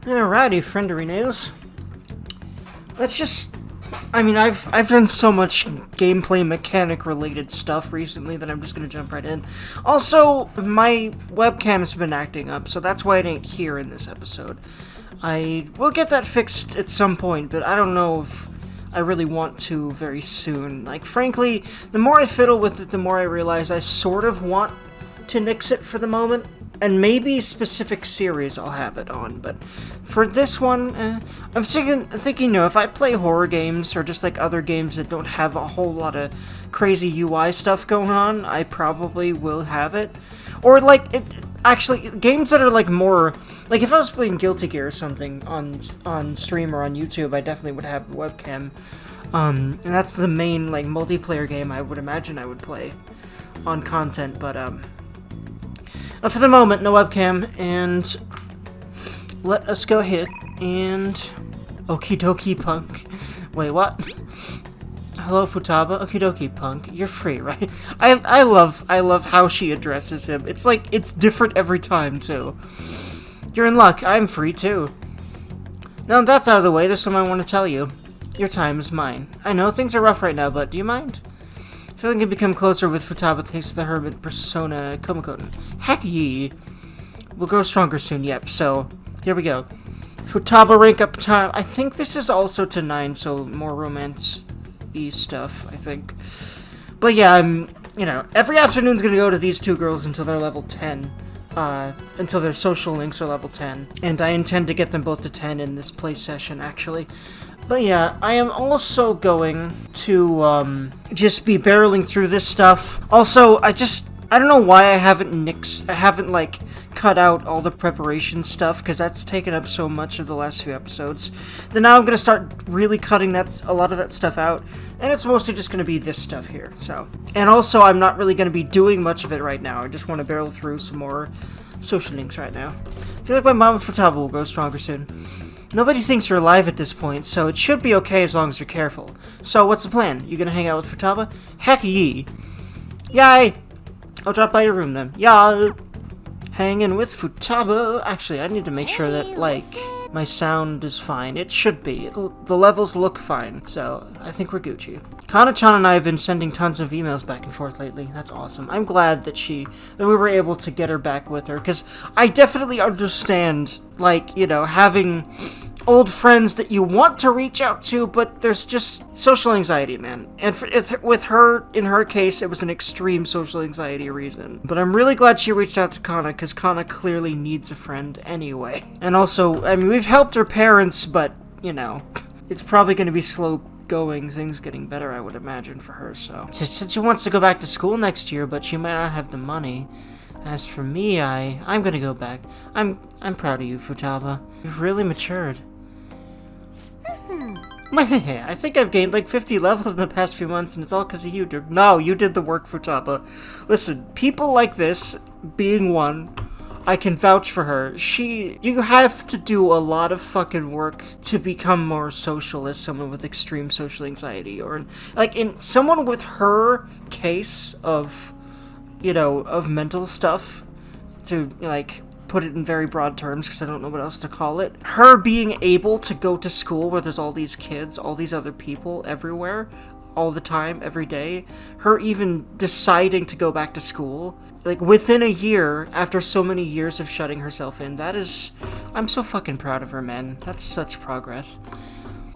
Alrighty, frienderinos. Let's just... I've done so much gameplay mechanic related stuff recently that I'm just gonna jump right in. Also, my webcam's been acting up, so that's why I didn't hear in this episode. I will get that fixed at some point, but I don't know if I really want to very soon. Like, frankly, the more I fiddle with it, the more I realize I sort of want to nix it for the moment. And maybe specific series I'll have it on, but for this one, I'm thinking, if I play horror games or just like other games that don't have a whole lot of crazy UI stuff going on, I probably will have it. Or actually, games that are like more, like if I was playing Guilty Gear or something on stream or on YouTube, I definitely would have a webcam. And that's the main like multiplayer game I would imagine I would play on content, but for the moment, no webcam, and let us go ahead and... Okie dokie, punk. Wait, what? Hello, Futaba. Okie dokie, punk. You're free, right? I love how she addresses him. It's like, it's different every time, too. You're in luck. I'm free, too. Now that's out of the way, there's something I want to tell you. Your time is mine. I know things are rough right now, but do you mind? Feeling can become closer with Futaba thanks to the hermit persona Komakoten. Heck ye! We'll grow stronger soon, yep, so here we go. Futaba rank up time. I think this is also to 9, so more romance-y stuff, I think. But yeah, every afternoon's gonna go to these two girls until they're level 10. Until their social links are level 10. And I intend to get them both to 10 in this play session, actually. But yeah, I am also going to, just be barreling through this stuff. Also, I don't know why I haven't, like, cut out all the preparation stuff, because that's taken up so much of the last few episodes. Then now I'm gonna start really cutting a lot of that stuff out, and it's mostly just gonna be this stuff here, so. And also, I'm not really gonna be doing much of it right now. I just want to barrel through some more social links right now. I feel like my mom and Futaba will grow stronger soon. Nobody thinks you're alive at this point, so it should be okay as long as you're careful. So, what's the plan? You gonna hang out with Futaba? Heck ye! Yay! I'll drop by your room then. Yeah! Hanging with Futaba. Actually, I need to make sure that, like, my sound is fine. It should be. The levels look fine, so I think we're Gucci. Kana-chan and I have been sending tons of emails back and forth lately. That's awesome. I'm glad that we were able to get her back with her, because I definitely understand, like, having old friends that you want to reach out to, but there's just social anxiety, man. And with her, in her case, it was an extreme social anxiety reason. But I'm really glad she reached out to Kana, because Kana clearly needs a friend anyway. And also, we've helped her parents, but, it's probably going to be slow going, things getting better, I would imagine, for her, so. Since she wants to go back to school next year, but she might not have the money. As for me, I'm gonna go back. I'm proud of you, Futaba. You've really matured. I think I've gained like 50 levels in the past few months, and it's all because of you, dude. No, you did the work, Futaba. Listen, people like this, being one, I can vouch for her. You have to do a lot of fucking work to become more social as someone with extreme social anxiety, or like in someone with her case of, of mental stuff, to like put it in very broad terms because I don't know what else to call it. Her being able to go to school where there's all these kids, all these other people everywhere, all the time, every day. Her even deciding to go back to school, like within a year, after so many years of shutting herself in. I'm so fucking proud of her, man. That's such progress.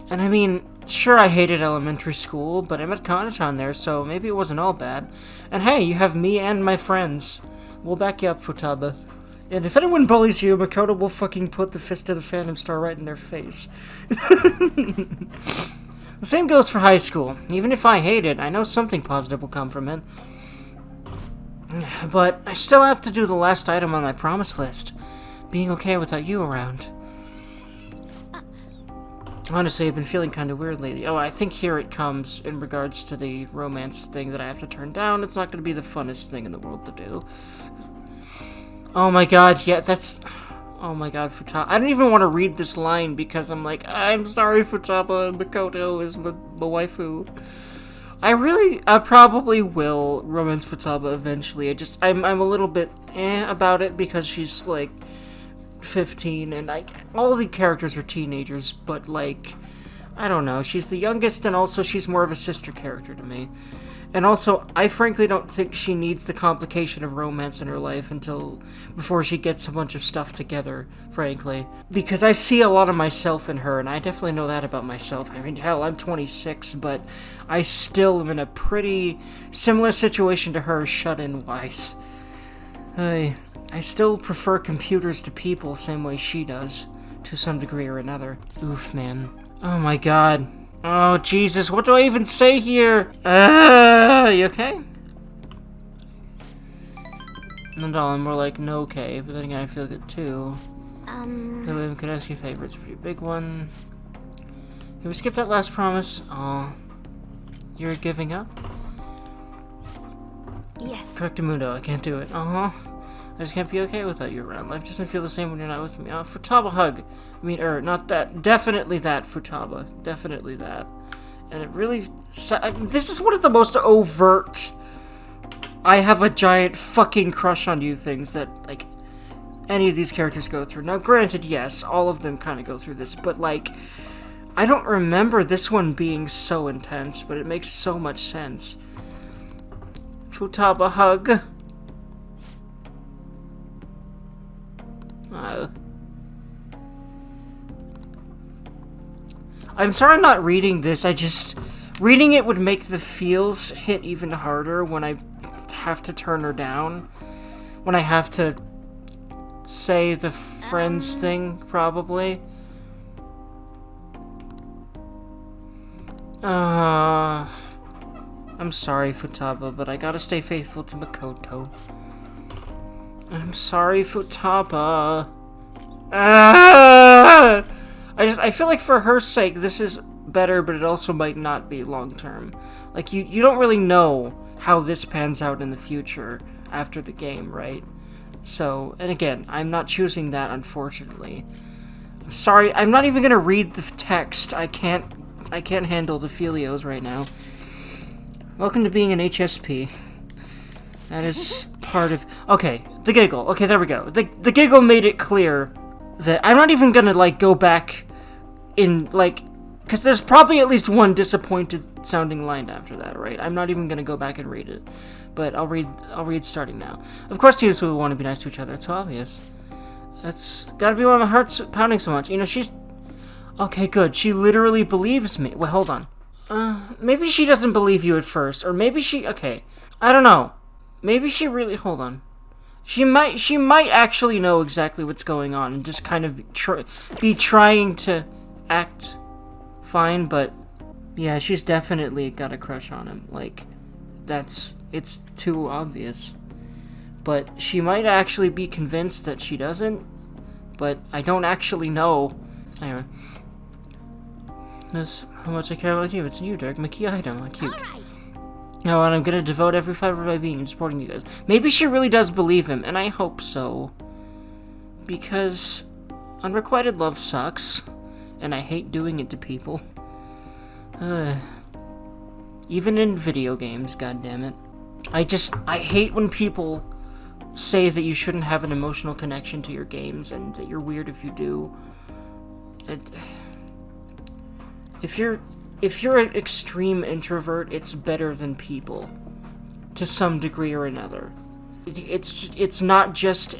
And sure, I hated elementary school, but I met Kana-chan there, so maybe it wasn't all bad. And hey, you have me and my friends. We'll back you up, Futaba. And if anyone bullies you, Makoto will fucking put the fist of the Phantom Star right in their face. The same goes for high school. Even if I hate it, I know something positive will come from it. But I still have to do the last item on my promise list. Being okay without you around. Honestly, I've been feeling kind of weird lately. Oh, I think here it comes in regards to the romance thing that I have to turn down. It's not going to be the funnest thing in the world to do. Oh my god, yeah, oh my god, Futaba. I don't even want to read this line because I'm like, I'm sorry, Futaba, Makoto is my waifu. I probably will romance Futaba eventually. I'm a little bit about it because she's like, 15, and like all the characters are teenagers, but like, I don't know, she's the youngest, and also she's more of a sister character to me. And also, I frankly don't think she needs the complication of romance in her life before she gets a bunch of stuff together, frankly. Because I see a lot of myself in her, and I definitely know that about myself. I mean, hell, I'm 26, but I still am in a pretty similar situation to her, shut-in-wise. I still prefer computers to people, same way she does, to some degree or another. Oof, man. Oh my god. Oh, Jesus, what do I even say here? You okay? And all, I'm more like, no, okay, but then again, I feel good too. The could ask you a favor, it's a pretty big one. Can we skip that last promise? Oh, you're giving up? Yes. Correctamundo, I can't do it. I just can't be okay without you around. Life doesn't feel the same when you're not with me. Futaba hug. I mean, not that. Definitely that, Futaba. Definitely that. And it really... This is one of the most overt... I have a giant fucking crush on you things that, like, any of these characters go through. Now, granted, yes, all of them kind of go through this, but, like, I don't remember this one being so intense, but it makes so much sense. Futaba hug. I'm sorry I'm not reading this, reading it would make the feels hit even harder when I have to turn her down. When I have to say the friends thing, probably. I'm sorry, Futaba, but I gotta stay faithful to Makoto. I'm sorry, Futaba. I feel like for her sake, this is better, but it also might not be long-term. Like, you don't really know how this pans out in the future after the game, right? So, and again, I'm not choosing that, unfortunately. I'm sorry, I'm not even gonna read the text. I can't handle the filios right now. Welcome to being an HSP. That is part of... Okay, the giggle. Okay, there we go. The giggle made it clear that I'm not even gonna, like, go back in, like... Because there's probably at least one disappointed sounding line after that, right? I'm not even gonna go back and read it. But I'll read starting now. Of course teams would want to be nice to each other. It's obvious. That's gotta be why my heart's pounding so much. You know, she's... Okay, good. She literally believes me. Well, hold on. Maybe she doesn't believe you at first. Or maybe she... Okay. I don't know. Maybe she really... Hold on. She might actually know exactly what's going on and just kind of be trying to act fine, but yeah, she's definitely got a crush on him. Like, it's too obvious. But she might actually be convinced that she doesn't, but I don't actually know. Anyway. That's how much I care about you. It's you, Derg. My key item. Cute. All right. No, and I'm gonna devote every fiber of my being to supporting you guys. Maybe she really does believe him, and I hope so. Because unrequited love sucks, and I hate doing it to people. Even in video games, goddammit. I hate when people say that you shouldn't have an emotional connection to your games, and that you're weird if you do. If you're an extreme introvert, it's better than people, to some degree or another. It's not just,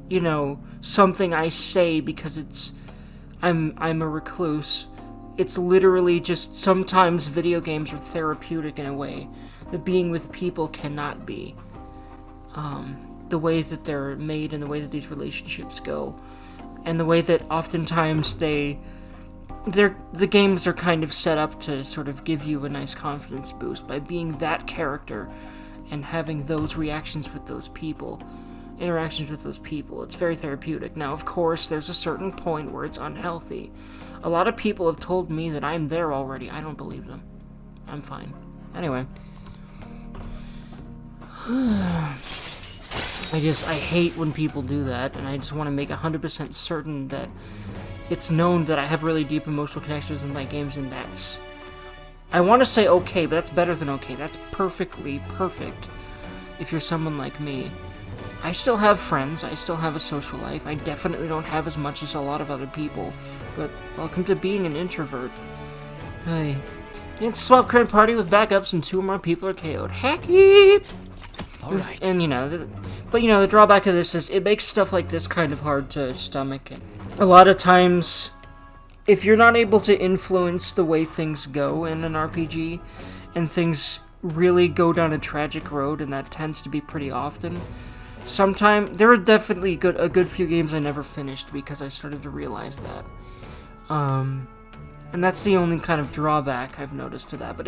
you know, something I say because I'm a recluse. It's literally just sometimes video games are therapeutic in a way that being with people cannot be. The way that they're made and the way that these relationships go, and the way that oftentimes the games are kind of set up to sort of give you a nice confidence boost by being that character and having those reactions with those people, interactions with those people. It's very therapeutic. Now, of course, there's a certain point where it's unhealthy. A lot of people have told me that I'm there already. I don't believe them. I'm fine. Anyway. I hate when people do that, and I just want to make 100% certain that it's known that I have really deep emotional connections in my games, and that's... I want to say okay, but that's better than okay. That's perfectly perfect if you're someone like me. I still have friends, I still have a social life. I definitely don't have as much as a lot of other people, but welcome to being an introvert. Hey. It's swap current party with backups and 2 or more people are KO'd. Hecky! Alright. And, the drawback of this is it makes stuff like this kind of hard to stomach. And a lot of times, if you're not able to influence the way things go in an RPG, and things really go down a tragic road, and that tends to be pretty often, there are definitely a good few games I never finished because I started to realize that. And that's the only kind of drawback I've noticed to that. But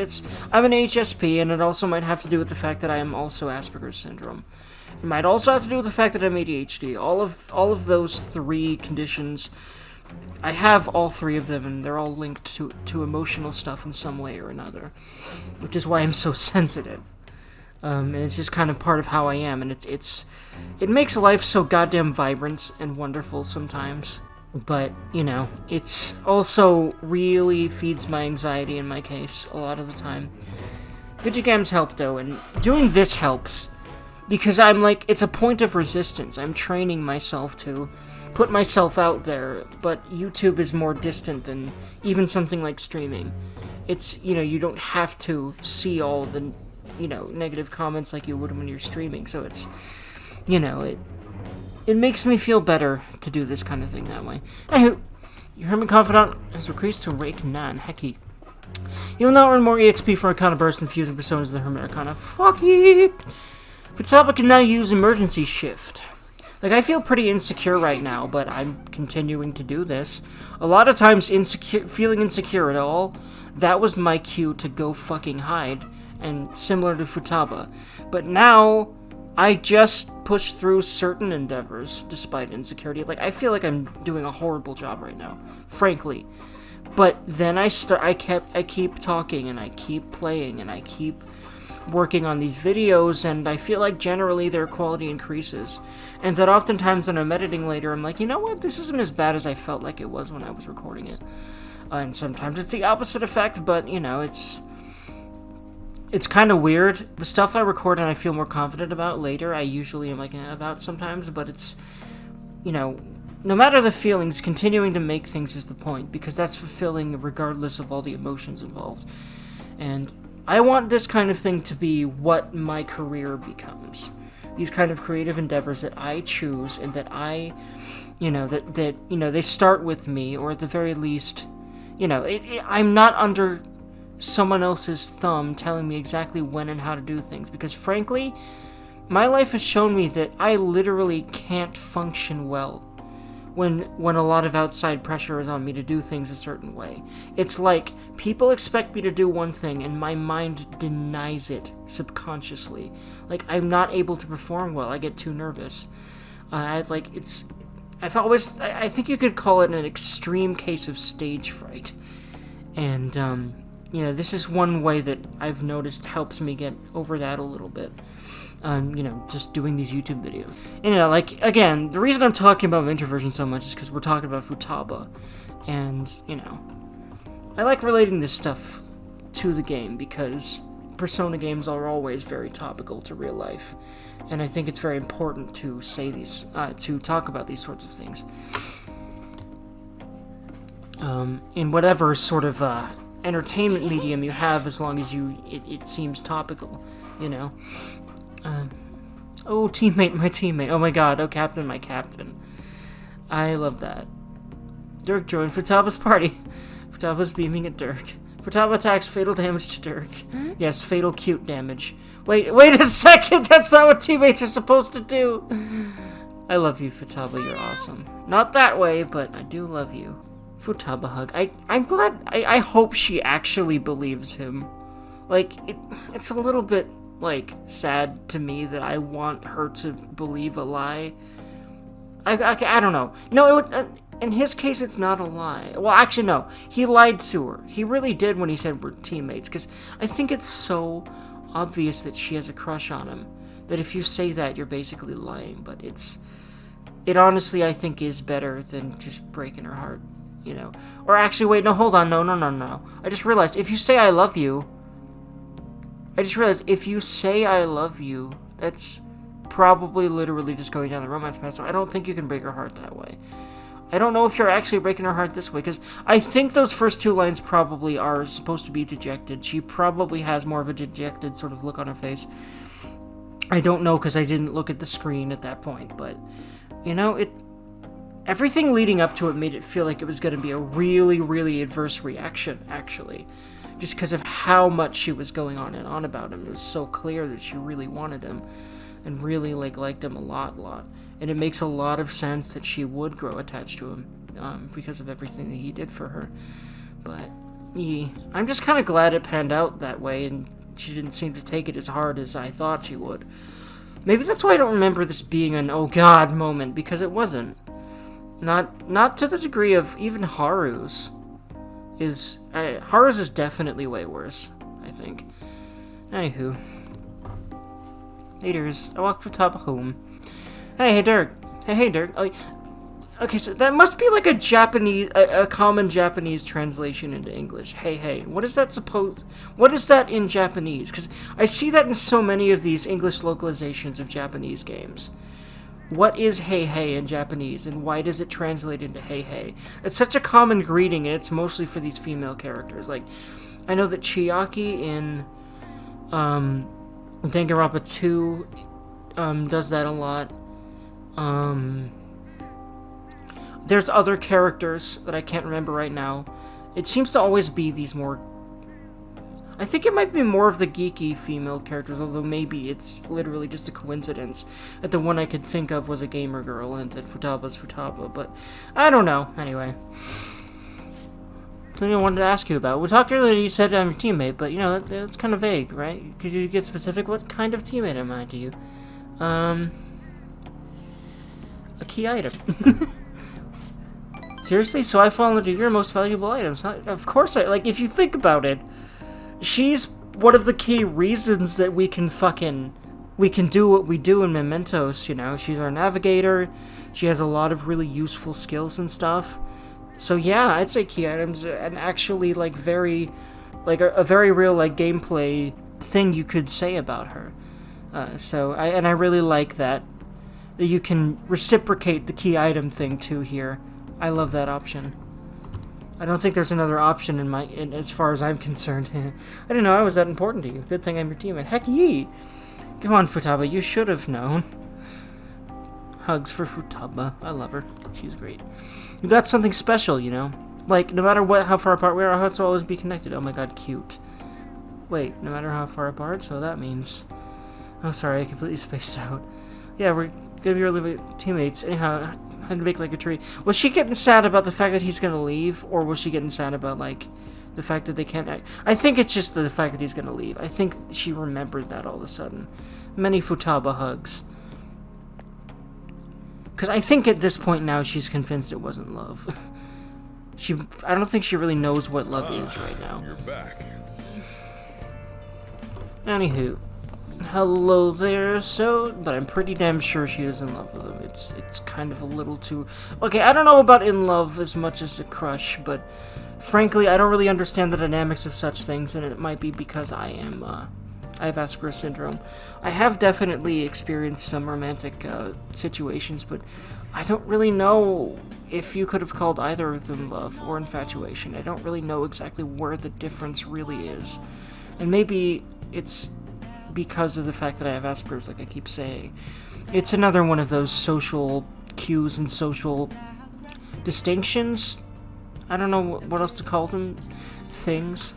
I'm an HSP, and it also might have to do with the fact that I am also Asperger's syndrome. It might also have to do with the fact that I'm ADHD. All of those 3 conditions, I have all 3 of them, and they're all linked to emotional stuff in some way or another, which is why I'm so sensitive. And it's just kind of part of how I am, and it makes life so goddamn vibrant and wonderful sometimes. But, it's also really feeds my anxiety in my case a lot of the time. Video games help, though, and doing this helps. Because it's a point of resistance. I'm training myself to put myself out there, but YouTube is more distant than even something like streaming. It's, you don't have to see all the, negative comments like you would when you're streaming, so it's, it makes me feel better to do this kind of thing that way. Anywho, your Hermit Confidant has increased to rank 9. Hecky. You'll now earn more EXP for Arcana Burst and fusing personas of the Hermit Arcana. Fuck you! Futaba can now use Emergency Shift. I feel pretty insecure right now, but I'm continuing to do this. A lot of times, feeling insecure at all, that was my cue to go fucking hide, and similar to Futaba. But now, I just push through certain endeavors, despite insecurity. I feel like I'm doing a horrible job right now, frankly. But then I keep talking, and I keep playing, and I keep working on these videos, and I feel like generally their quality increases. And that oftentimes when I'm editing later, I'm like, you know what, this isn't as bad as I felt like it was when I was recording it. And sometimes it's the opposite effect, but, it's kind of weird. The stuff I record and I feel more confident about later, I usually am about sometimes, but it's, no matter the feelings, continuing to make things is the point, because that's fulfilling regardless of all the emotions involved. And I want this kind of thing to be what my career becomes. These kind of creative endeavors that I choose and that I, they start with me, or at the very least, I'm not under someone else's thumb telling me exactly when and how to do things, because frankly, my life has shown me that I literally can't function well when a lot of outside pressure is on me to do things a certain way. It's like people expect me to do one thing and my mind denies it subconsciously. I'm not able to perform well. I get too nervous. I think you could call it an extreme case of stage fright. And this is one way that I've noticed helps me get over that a little bit. Just doing these YouTube videos. And, again, the reason I'm talking about introversion so much is because we're talking about Futaba. And, I like relating this stuff to the game because Persona games are always very topical to real life. And I think it's very important to to talk about these sorts of things. In whatever sort of, entertainment medium you have, as long as it seems topical, oh, teammate, my teammate. Oh my god, oh, captain, my captain. I love that. Dirk joined Futaba's party. Futaba's beaming at Dirk. Futaba attacks fatal damage to Dirk. Yes, fatal cute damage. Wait a second, that's not what teammates are supposed to do. I love you, Futaba, you're awesome. Not that way, but I do love you. Futaba hug. I'm glad. I hope she actually believes him. It's a little bit, sad to me that I want her to believe a lie. I don't know. No, in his case, it's not a lie. Well, actually, no. He lied to her. He really did when he said we're teammates, because I think it's so obvious that she has a crush on him, that if you say that, you're basically lying, but it honestly, I think, is better than just breaking her heart. Or actually, wait, no, hold on, no. I just realized, if you say I love you, that's probably literally just going down the romance path, so I don't think you can break her heart that way. I don't know if you're actually breaking her heart this way, because I think those first 2 lines probably are supposed to be dejected. She probably has more of a dejected sort of look on her face. I don't know, because I didn't look at the screen at that point, but, you know, everything leading up to it made it feel like it was going to be a really, really adverse reaction, actually. Just because of how much she was going on and on about him. It was so clear that she really wanted him, and really, liked him a lot. And it makes a lot of sense that she would grow attached to him, because of everything that he did for her. But, yeah, I'm just kind of glad it panned out that way, and she didn't seem to take it as hard as I thought she would. Maybe that's why I don't remember this being an oh god moment, because it wasn't. Not to the degree of even Haru's. Haru's is definitely way worse, I think. Anywho. Haters, I walk Futaba home. Hey, Derg. Hey, Derg. Okay, so that must be like a common Japanese translation into English. Hey. What is that in Japanese? Because I see that in so many of these English localizations of Japanese games. What is hey in Japanese, and why does it translate into hey? It's such a common greeting, and it's mostly for these female characters. Like, I know that Chiaki in Danganronpa 2 does that a lot. There's other characters that I can't remember right now. It seems to always be these more... I think it might be more of the geeky female characters, although maybe it's literally just a coincidence that the one I could think of was a gamer girl and that Futaba's Futaba, but I don't know. Anyway. Something I wanted to ask you about. We talked earlier, you said I'm your teammate, but, you know, that's kind of vague, right? Could you get specific? What kind of teammate am I to you? A key item. Seriously? So I fall into your most valuable items? Of course if you think about it, she's one of the key reasons that we can do what we do in Mementos, you know? She's our navigator, she has a lot of really useful skills and stuff. So yeah, I'd say key items, and actually, a very real, gameplay thing you could say about her. I really like that you can reciprocate the key item thing too here. I love that option. I don't think there's another option as far as I'm concerned. I didn't know I was that important to you. Good thing I'm your teammate. Heck yee! Come on, Futaba, you should have known. Hugs for Futaba. I love her. She's great. You got something special, you know? Like, no matter how far apart we are, our hearts will always be connected. Oh my god, cute. Wait, no matter how far apart? So that means... Oh, sorry, I completely spaced out. Yeah, we're gonna be really teammates. Anyhow, I had to make a tree. Was she getting sad about the fact that he's gonna leave? Or was she getting sad about, the fact that they can't act? I think it's just the fact that he's gonna leave. I think she remembered that all of a sudden. Many Futaba hugs. Because I think at this point now she's convinced it wasn't love. I don't think she really knows what love is right now. You're back. Anywho. Hello there, but I'm pretty damn sure she is in love with him. It's kind of a little too... Okay, I don't know about in love as much as a crush, but frankly, I don't really understand the dynamics of such things, and it might be because I have Asperger's syndrome. I have definitely experienced some romantic situations, but I don't really know if you could have called either of them love or infatuation. I don't really know exactly where the difference really is. And maybe it's because of the fact that I have Asperger's, like I keep saying. It's another one of those social cues and social distinctions. I don't know what else to call them. Things.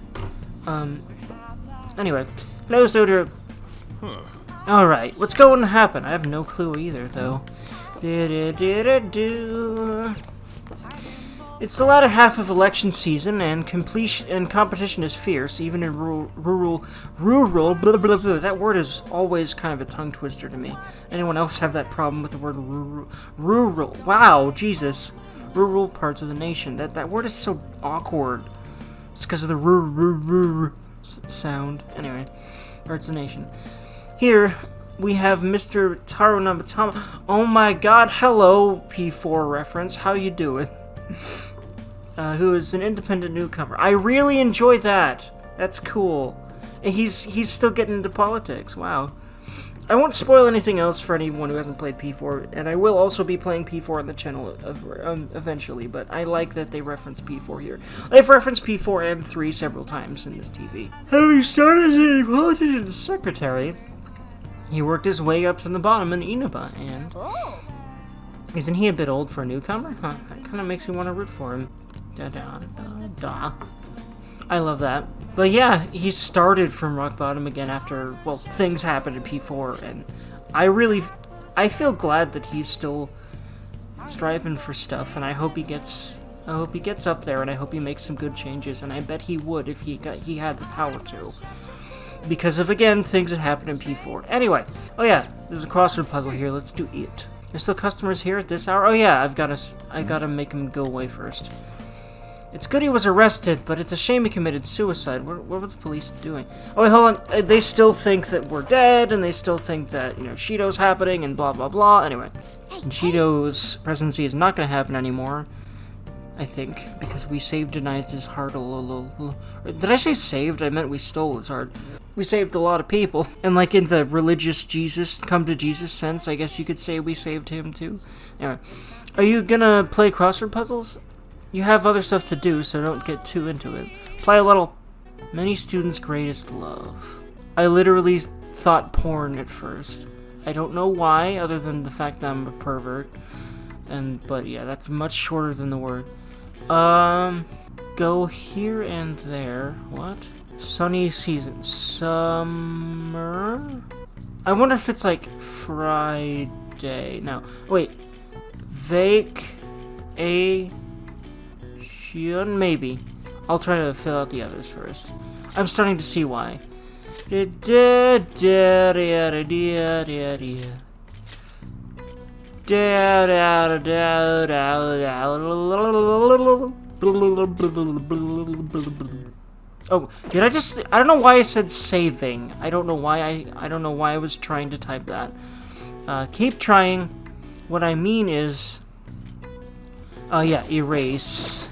Anyway. Hello, Soder. Alright, what's going to happen? I have no clue either, though. It's the latter half of election season, and competition is fierce, even in rural, blah, blah, blah. That word is always kind of a tongue twister to me. Anyone else have that problem with the word rural? Wow, Jesus. Rural parts of the nation. That word is so awkward. It's because of the sound. Anyway, parts of the nation. Here, we have Mr. Taro Namatama. Oh my god, hello, P4 reference. How you doing? Who is an independent newcomer. I really enjoy that. That's cool. And he's still getting into politics. Wow. I won't spoil anything else for anyone who hasn't played P4, and I will also be playing P4 on the channel eventually, but I like that they reference P4 here. They've referenced P4 and 3 several times in this TV. Having started as a politician's secretary, he worked his way up from the bottom in Inaba, and... Isn't he a bit old for a newcomer? Huh, that kind of makes me want to root for him. Da-da-da-da. I love that. But yeah, he started from rock bottom again after, well, things happened in P4, and I feel glad that he's still striving for stuff, and I hope he gets up there, and I hope he makes some good changes, and I bet he would if he had the power to. Because of, again, things that happened in P4. Anyway, oh yeah, there's a crossword puzzle here, let's do it. There's still customers here at this hour? Oh yeah, I gotta make him go away first. It's good he was arrested, but it's a shame he committed suicide. What were the police doing? Oh wait, hold on. They still think that we're dead, and they still think that, Shido's happening, and blah blah blah. Anyway, and Shido's presidency is not gonna happen anymore, I think, because we saved his heart. Did I say saved? I meant we stole his heart. We saved a lot of people. And like in the religious Jesus, come to Jesus sense, I guess you could say we saved him too. Anyway, are you gonna play crossword puzzles? You have other stuff to do, so don't get too into it. Play a little. Many students' greatest love. I literally thought porn at first. I don't know why, other than the fact that I'm a pervert. But yeah, that's much shorter than the word. Go here and there. What? Sunny season. Summer? I wonder if it's like Friday. No. Wait. Vacation? Maybe. I'll try to fill out the others first. I'm starting to see why. Oh, did I just... I don't know why I said saving. I don't know why I was trying to type that. Keep trying. What I mean is... Oh, yeah, erase.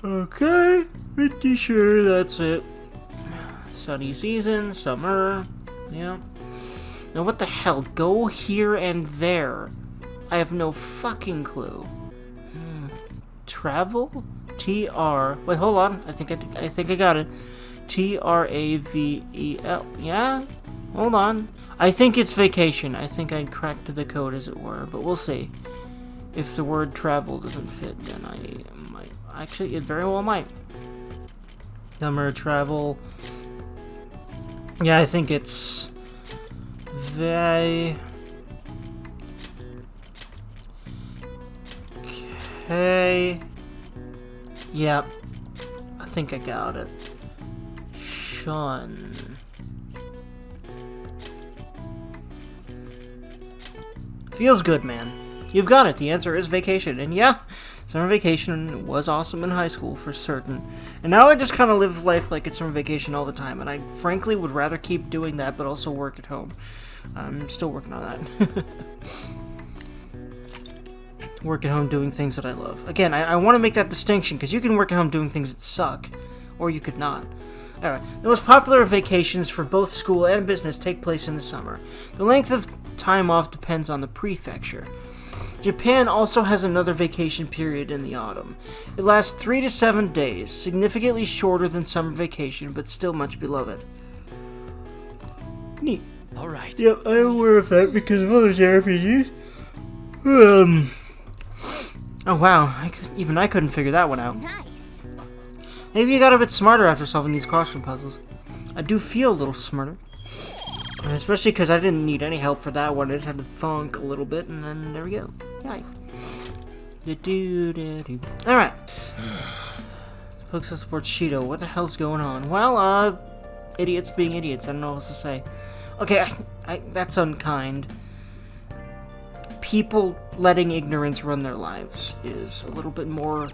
Okay, pretty sure that's it. Sunny season, summer, yeah. Now what the hell? Go here and there. I have no fucking clue. Travel? T-R... Wait, hold on. I think I got it. T-R-A-V-E-L. Yeah? Hold on. I think it's vacation. I think I cracked the code, as it were. But we'll see. If the word travel doesn't fit, then I might... Actually, it very well might. Summer travel... Yeah, I think it's... Okay... Yep. I think I got it. Shun. Feels good, man. You've got it. The answer is vacation. And yeah, summer vacation was awesome in high school for certain. And now I just kind of live life like it's summer vacation all the time. And I frankly would rather keep doing that, but also work at home. I'm still working on that. Work at home doing things that I love. Again, I want to make that distinction, because you can work at home doing things that suck. Or you could not. Alright, the most popular vacations for both school and business take place in the summer. The length of time off depends on the prefecture. Japan also has another vacation period in the autumn. It lasts 3 to 7 days, significantly shorter than summer vacation, but still much beloved. Neat. Alright. Yep, I'm aware of that because of other RPGs. Oh wow, even I couldn't figure that one out. Nice. Maybe you got a bit smarter after solving these crossword puzzles. I do feel a little smarter. And especially because I didn't need any help for that one. I just had to thunk a little bit, and then there we go. Yay. Alright. Folks that support Shido, what the hell's going on? Well, idiots being idiots. I don't know what else to say. Okay, that's unkind. People letting ignorance run their lives is a little bit more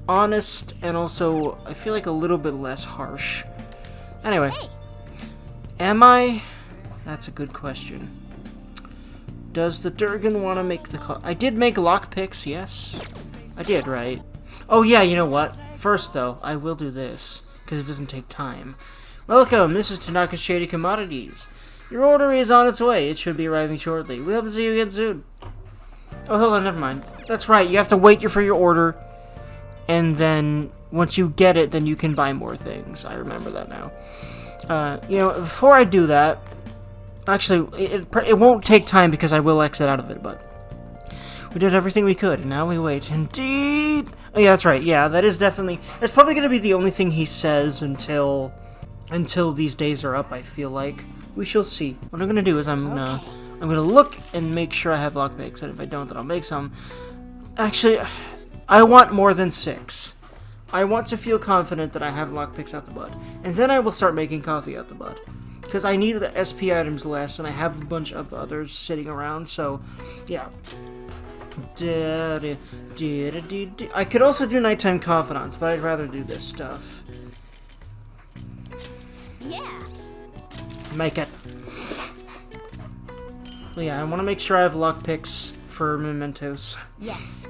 honest and also, I feel like, a little bit less harsh. Anyway. Am I? That's a good question. Does the Durgan want to make the call? I did make lockpicks, yes. I did, right? Oh yeah, you know what? First though, I will do this, because it doesn't take time. Welcome, this is Tanaka's Shady Commodities. Your order is on its way. It should be arriving shortly. We hope to see you again soon. Oh, hold on, never mind. That's right, you have to wait for your order, and then once you get it, then you can buy more things. I remember that now. You know, before I do that, actually, it won't take time because I will exit out of it, but we did everything we could, and now we wait. Indeed! Oh, yeah, that's right. Yeah, that's probably going to be the only thing he says until these days are up, I feel like. We shall see. What I'm going to do is I'm going to look and make sure I have lockpicks, and if I don't, then I'll make some. Actually, I want more than 6. I want to feel confident that I have lockpicks out the butt, and then I will start making coffee out the butt. Because I need the SP items less, and I have a bunch of others sitting around, so, yeah. I could also do nighttime confidants, but I'd rather do this stuff. Yeah. Make it. Well, yeah, I want to make sure I have lockpicks for mementos. Yes.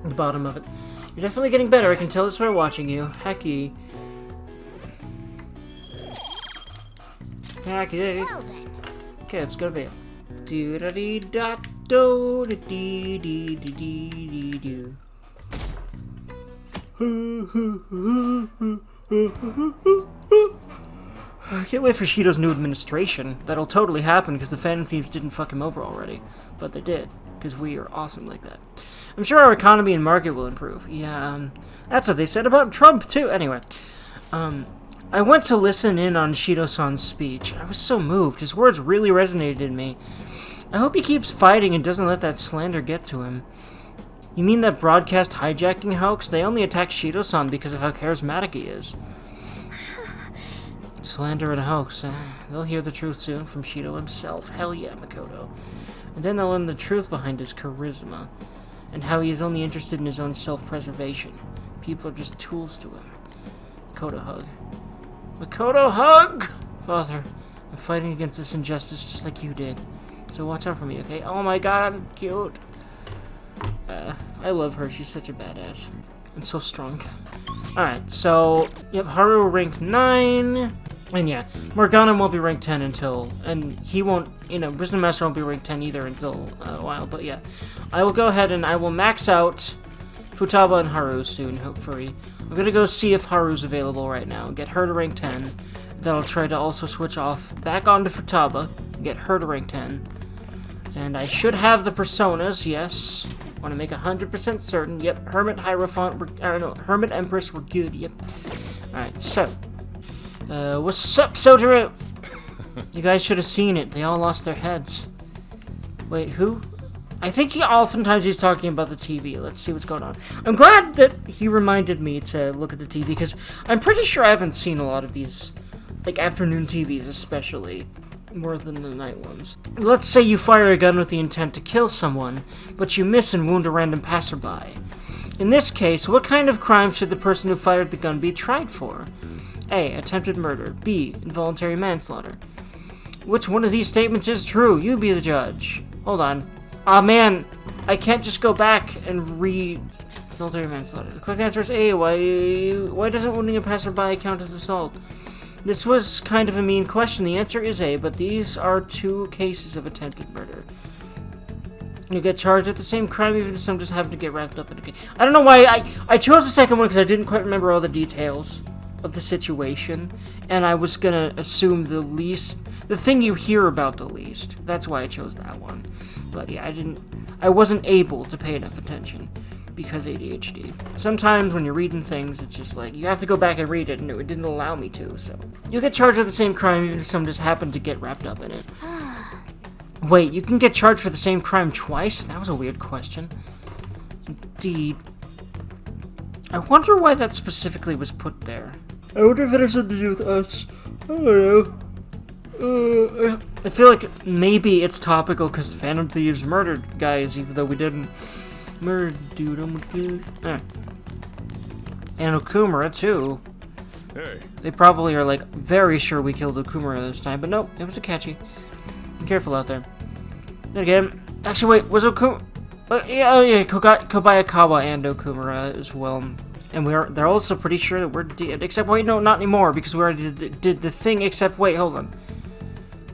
At the bottom of it. You're definitely getting better, I can tell this by watching you. Hecky. Hecky. Well then. Okay, it's gonna be it. I can't wait for Shido's new administration. That'll totally happen because the Phantom Thieves didn't fuck him over already. But they did, because we are awesome like that. I'm sure our economy and market will improve. Yeah, that's what they said about Trump, too. Anyway, I went to listen in on Shido-san's speech. I was so moved. His words really resonated in me. I hope he keeps fighting and doesn't let that slander get to him. You mean that broadcast hijacking hoax? They only attack Shido-san because of how charismatic he is. Slander and hoax. They'll hear the truth soon from Shido himself. Hell yeah, Makoto. And then they'll learn the truth behind his charisma. And how he is only interested in his own self-preservation. People are just tools to him. Makoto hug. Makoto hug! Father, I'm fighting against this injustice just like you did. So watch out for me, okay? Oh my god, cute. I love her. She's such a badass. And so strong. Alright, so, yep, Haru rank 9. And yeah, Morgana won't be rank 10 until, and he won't, you know, Wisdom Master won't be rank 10 either until a while, but yeah. I will go ahead and I will max out Futaba and Haru soon, hopefully. I'm gonna go see if Haru's available right now, get her to rank 10. Then I'll try to also switch off back onto Futaba, get her to rank 10. And I should have the personas, yes. Want to make 100% certain. Yep, Hermit Hierophant, Hermit Empress were good, yep. Alright, so. What's up, Sotaro? You guys should have seen it. They all lost their heads. Wait, who? I think oftentimes he's talking about the TV. Let's see what's going on. I'm glad that he reminded me to look at the TV, because I'm pretty sure I haven't seen a lot of these, like, afternoon TVs especially, more than the night ones. Let's say you fire a gun with the intent to kill someone, but you miss and wound a random passerby. In this case, what kind of crime should the person who fired the gun be tried for? A. Attempted murder. B. Involuntary manslaughter. Which one of these statements is true? You be the judge. Hold on. Aw, man. I can't just go back and read involuntary manslaughter. The quick answer is A. Why doesn't wounding a passerby count as assault? This was kind of a mean question. The answer is A, but these are 2 cases of attempted murder. You get charged with the same crime even if some just happen to get wrapped up in a case. I don't know why I chose the second one because I didn't quite remember all the details of the situation, and I was gonna assume the thing you hear about the least. That's why I chose that one. But yeah, I wasn't able to pay enough attention because ADHD. Sometimes when you're reading things, it's just like, you have to go back and read it, and it didn't allow me to, so. You'll get charged with the same crime even if some just happened to get wrapped up in it. Wait, you can get charged for the same crime twice? That was a weird question. Indeed. I wonder why that specifically was put there. I wonder if it has something to do with us. I don't know. I feel like maybe it's topical because Phantom Thieves murdered guys, even though we didn't. Murder, dude, I'm confused. Alright. And Okumura, too. Hey. They probably are, like, very sure we killed Okumura this time, but nope, it was Akechi. Be careful out there. Then again, actually, wait, was Okumura... yeah, Kobayakawa and Okumura as well. And they're also pretty sure that we're dead. Except, wait, no, not anymore, because we already did the thing, except, wait, hold on.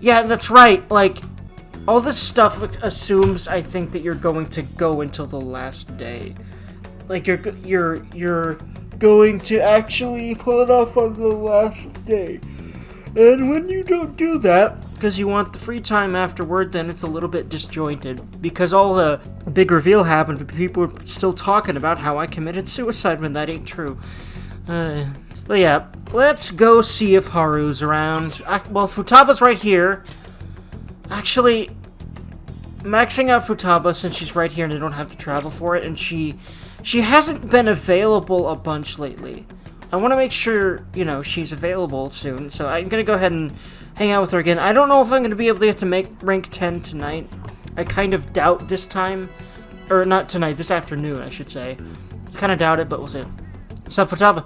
Yeah, that's right, like, all this stuff assumes, I think, that you're going to go until the last day. Like, you're going to actually pull it off on the last day. And when you don't do that, because you want the free time afterward, then it's a little bit disjointed. Because all the big reveal happened, but people are still talking about how I committed suicide when that ain't true. But yeah, let's go see if Haru's around. Well, Futaba's right here. Actually, maxing out Futaba since she's right here and I don't have to travel for it, and she hasn't been available a bunch lately. I want to make sure, you know, she's available soon, so I'm going to go ahead and hang out with her again. I don't know if I'm going to be able to get to make rank 10 tonight. I kind of doubt this time. Or not tonight, this afternoon, I should say. I kind of doubt it, but we'll see. What's up, Futaba?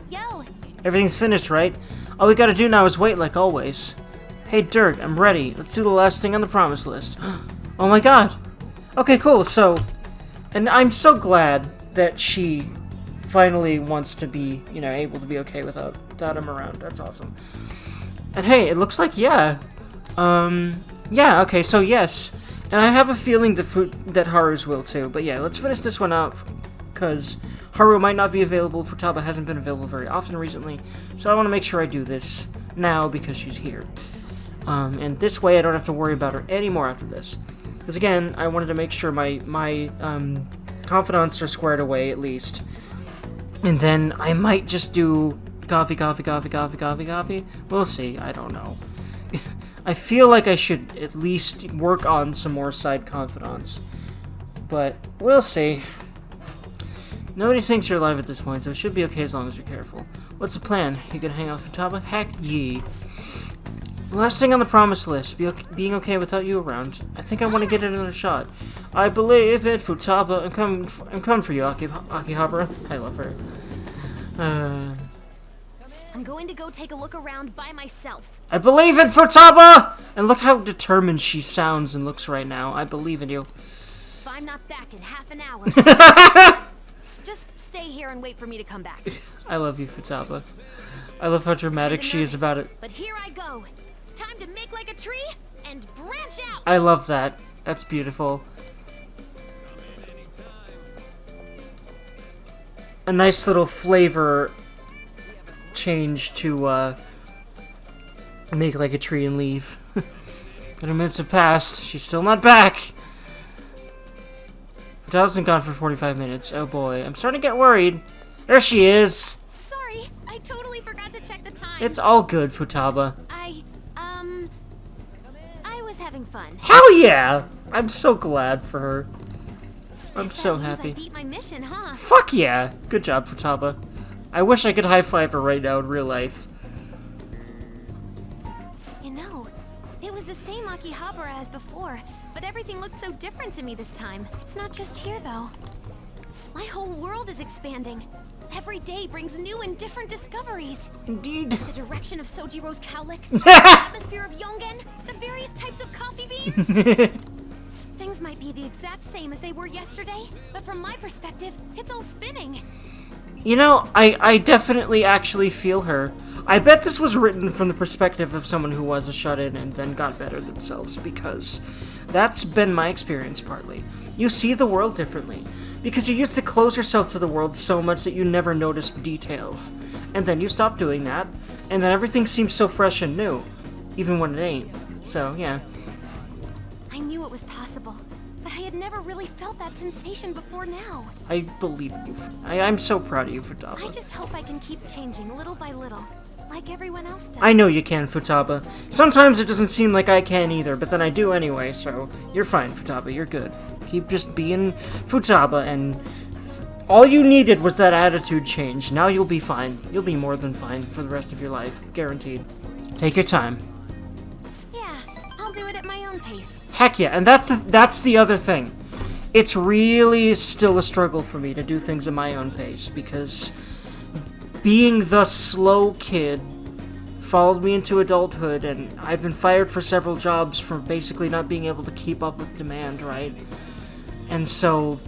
Yo! Everything's finished, right? All we gotta do now is wait, like always. Hey, Dirk, I'm ready. Let's do the last thing on the promise list. Oh my god! Okay, cool, so... And I'm so glad that she finally wants to be, you know, able to be okay without him around. That's awesome. And hey, it looks like, yeah. Yeah, okay, so yes. And I have a feeling that Haru's will too. But yeah, let's finish this one out, because Haru might not be available. Futaba hasn't been available very often recently. So I want to make sure I do this now because she's here. And this way I don't have to worry about her anymore after this. Because again, I wanted to make sure my confidants are squared away at least. And then I might just do coffee. We'll see, I don't know. I feel like I should at least work on some more side confidants. But we'll see. Nobody thinks you're alive at this point, so it should be okay as long as you're careful. What's the plan? You gonna hang out with Futaba? Heck ye. Last thing on the promise list, being okay without you around. I think I want to get another shot. I believe it, Futaba. I'm coming for you, Akihabara. I love her. I'm going to go take a look around by myself. I believe it, Futaba! And look how determined she sounds and looks right now. I believe in you. If I'm not back in half an hour, just stay here and wait for me to come back. I love you, Futaba. I love how dramatic she is about it. But here I go. Time to make like a tree and branch out. I love that. That's beautiful. A nice little flavor change to make like a tree and leave. 30 minutes have passed. She's still not back. Futaba's been gone for 45 minutes. Oh boy, I'm starting to get worried. There she is. Sorry, I totally forgot to check the time. It's all good, Futaba. I was having fun. Hell yeah! I'm so glad for her. I'm so happy. I beat my mission, huh? Fuck yeah! Good job, Futaba. I wish I could high-five her right now in real life. You know, it was the same Akihabara as before, but everything looked so different to me this time. It's not just here, though. My whole world is expanding. Every day brings new and different discoveries. Indeed. The direction of Sojiro's cowlick, the atmosphere of Yongen, the various types of coffee beans. Things might be the exact same as they were yesterday, but from my perspective, it's all spinning. You know, I definitely actually feel her. I bet this was written from the perspective of someone who was a shut-in and then got better themselves, because that's been my experience partly. You see the world differently, because you used to close yourself to the world so much that you never noticed details. And then you stop doing that, and then everything seems so fresh and new, even when it ain't. So, yeah. I knew it was possible, but I had never really felt that sensation before now. I believe in you. I'm so proud of you, Futaba. I just hope I can keep changing little by little, like everyone else does. I know you can, Futaba. Sometimes it doesn't seem like I can either, but then I do anyway, so you're fine, Futaba. You're good. Keep just being Futaba, and all you needed was that attitude change. Now you'll be fine. You'll be more than fine for the rest of your life. Guaranteed. Take your time. Yeah, I'll do it at my own pace. Heck yeah, and that's the other thing. It's really still a struggle for me to do things at my own pace, because being the slow kid followed me into adulthood, and I've been fired for several jobs for basically not being able to keep up with demand, right? And so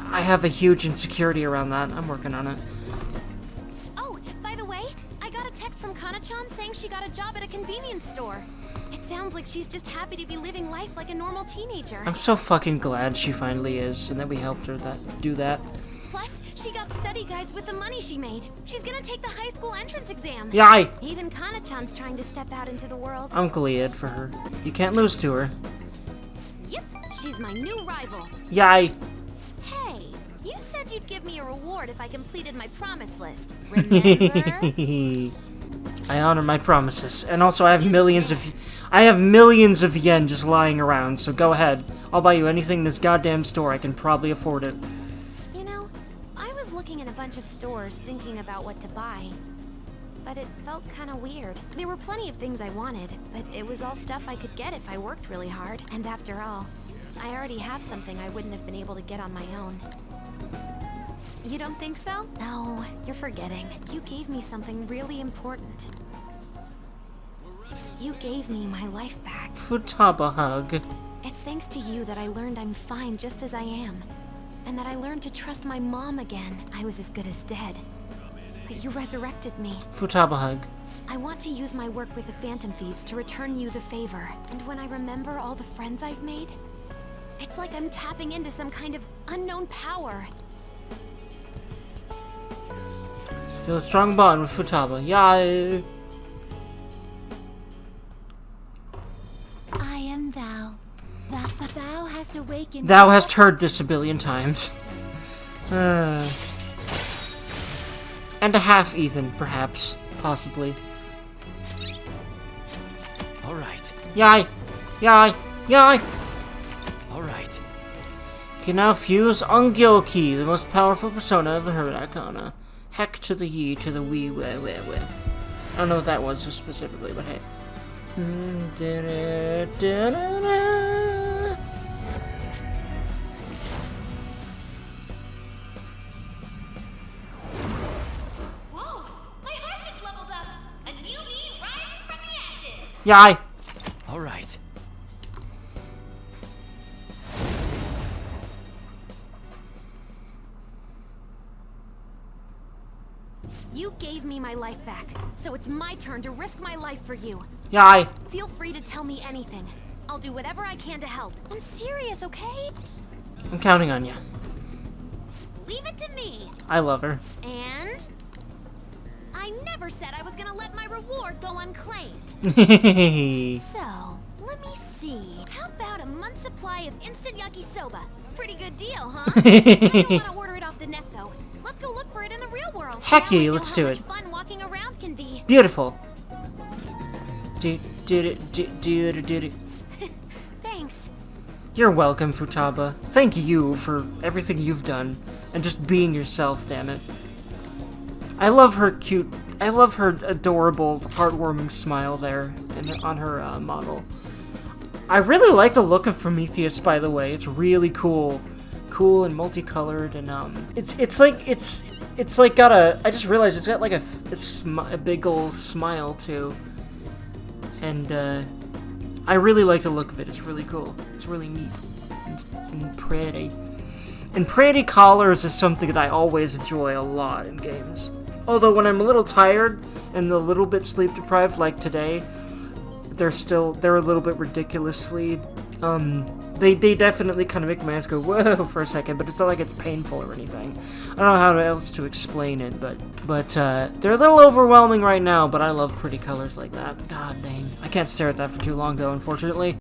I have a huge insecurity around that. I'm working on it. Oh, by the way, I got a text from Kana-chan saying she got a job at a convenience store. It sounds like she's just happy to be living life like a normal teenager. I'm so fucking glad she finally is, and that we helped her do that. Plus, she got study guides with the money she made. She's gonna take the high school entrance exam. Yay! Even Kana-chan's trying to step out into the world. I'm glad for her. You can't lose to her. Yep, she's my new rival. Yay! Hey, you said you'd give me a reward if I completed my promise list. Remember? I honor my promises, and also I have millions of yen just lying around. So go ahead. I'll buy you anything in this goddamn store. I can probably afford it. You know, I was looking at a bunch of stores thinking about what to buy, but it felt kind of weird. There were plenty of things I wanted, but it was all stuff I could get if I worked really hard. And after all, I already have something I wouldn't have been able to get on my own. You don't think so? No, you're forgetting. You gave me something really important. You gave me my life back. Futaba hug. It's thanks to you that I learned I'm fine just as I am. And that I learned to trust my mom again. I was as good as dead. But you resurrected me. Futaba hug. I want to use my work with the Phantom Thieves to return you the favor. And when I remember all the friends I've made, it's like I'm tapping into some kind of unknown power. Feel a strong bond with Futaba. Yay! I am thou. Thou hast awakened. Thou hast heard this a billion times. And a half even, perhaps. Possibly. Alright. Yay! Yay! Yay! Alright. Can now fuse Ongyoki, the most powerful persona of the Herd Arcana. Heck to the ye to the wee weh. I don't know what that was specifically, but hey. Whoa! My heart just leveled up! A new me rises from the ashes! Yay! Alright. You gave me my life back, so it's my turn to risk my life for you. Yay! Feel free to tell me anything. I'll do whatever I can to help. I'm serious, okay? I'm counting on you. Leave it to me. I love her. And I never said I was gonna let my reward go unclaimed. So, let me see. How about a month's supply of instant yakisoba? Pretty good deal, huh? I don't want to order it off the net, though. Let's go look for it in the real world. Heck Now I yeah, know let's how do much it. Fun walking around can be. Beautiful. Thanks. You're welcome, Futaba. Thank you for everything you've done. And just being yourself, damn it. I love her adorable, heartwarming smile there on her model. I really like the look of Prometheus, by the way. It's really cool. Cool and multicolored, and it's like got a, I just realized it's got like a big ol' smile too. And I really like the look of it. It's really cool. It's really neat and pretty. And pretty collars is something that I always enjoy a lot in games. Although when I'm a little tired and a little bit sleep deprived, like today, they're a little bit ridiculously, they definitely kind of make my eyes go whoa for a second, but it's not like it's painful or anything. I don't know how else to explain it, but they're a little overwhelming right now, but I love pretty colors like that. God dang. I can't stare at that for too long though, unfortunately.